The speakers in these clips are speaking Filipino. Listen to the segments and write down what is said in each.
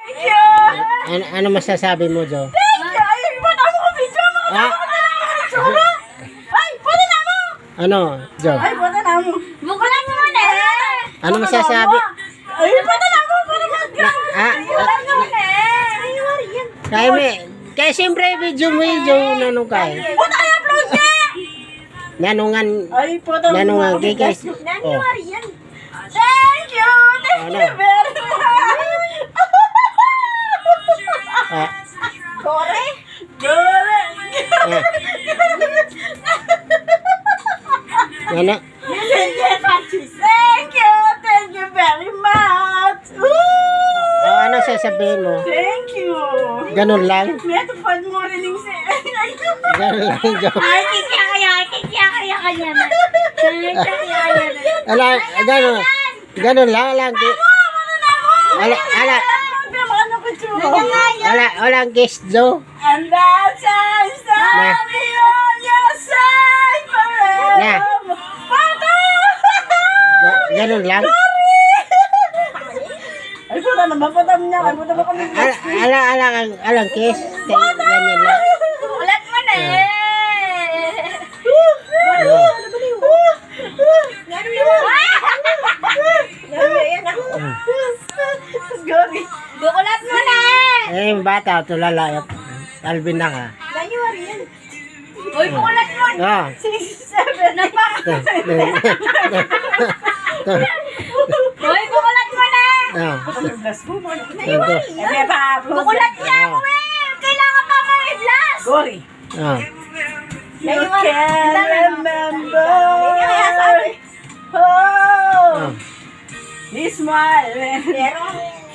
Thank you! Ano masasabi mo, Jo? Thank you! Ay, ba't ako video mo? Ah, Ay, pwede na mo! ano, Jo? Ay, pwede na mo. Bukulan mo na eh! Ano masasabi? Ay, pwede na mo! Pwede na mo! Bukulan mo na eh! Kaya siyempre, video mo yung Jo, nanong kaya. Ba't ay upload niya? Nanungan, Ay, pwede na mo. nanungan, kaya. Oh. Thank you! Thank you very much! Ah, Gore? Gore! ah. Ano? Thank you! Thank you very much! Oh, ano sasabihin mo? Thank you! Ganun lang? May tupad mo rin yung Ganun lang, Jo. Ay, kaya kanya na. Ala, ganun. Ganun lang, walang kiss, Jo. And that's I'm sorry on your side Na. forever. Pato! Ganun lang. Ay, puta naman, patam niya. Ay, puta ba kami? Alang kiss. Ganyan lang. Ulat mo na eh. Gobi. Bukulat mo na eh. Eh, yung bata, tulala. Alvin na ka. January yan. Uy, bukulat mo. Ah. 6-7 na pa. Uy, bukulat mo na. Ah. Bukulat niya mo eh. Kailangan pa mo i-blast. Gory. Ah. You can remember. Oh. This smile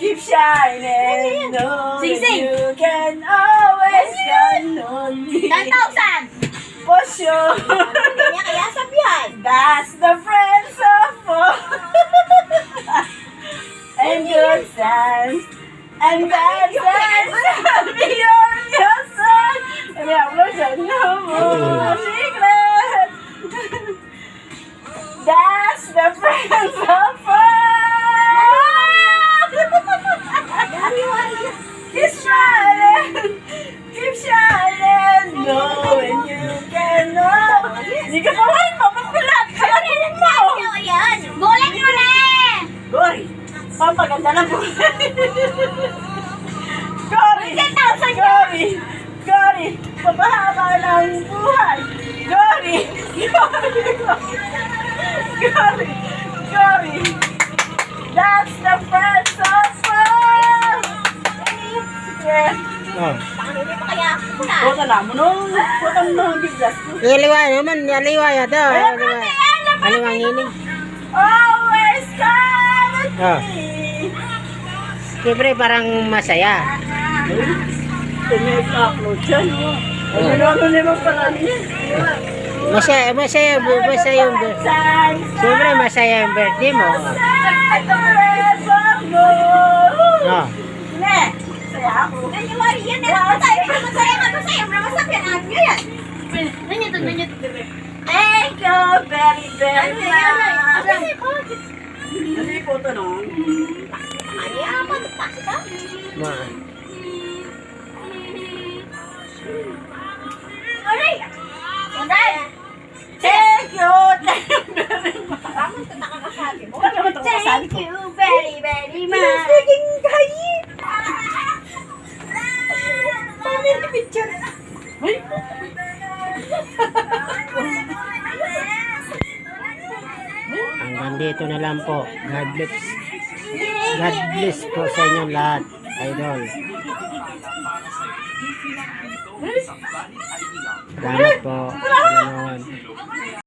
keep shining. No, you can always count on me. 10,000. For sure. Hindi niya kaya sabihan. That's the friends of all. And good times. And bad times. Beyond your son. And we have learned to know more secret. That's the friends of all. Keep shining. Keep shining. Knowing you can know. Hindi ka pa rin mapapulat. Kaya rin mo. Ayan. Bukulat mo na eh. Gory. Pampaganda na po. Gory. 10,000. Gory. Gory. Papahaba ng buhay. Gory. Gory. Gory. That's the first of all. Sige. Oh. Hindi pa kaya ako na. Puta na mo nung. Puta mo nung biglas ko. Iliwa naman, iliwa yata. Iliwa nginig. Always come with Ah. me. Siyempre, parang masaya. Tumay-upload dyan. Ano naman pala niya? Masaya yung birthday. Siyempre, masaya yung birthday mo. Oh. Ne, saya ako. January yan. Masaya ka. Masaya na yan. Thank you very, very much. Ano yung photo nun? Ma. Thank you. Thank you very, very much. Speaking kayi. Paano yung picture? Hanggang dito na lang po. God bless. God bless po sa inyo lahat. Idol. Salamat po. Ganoon.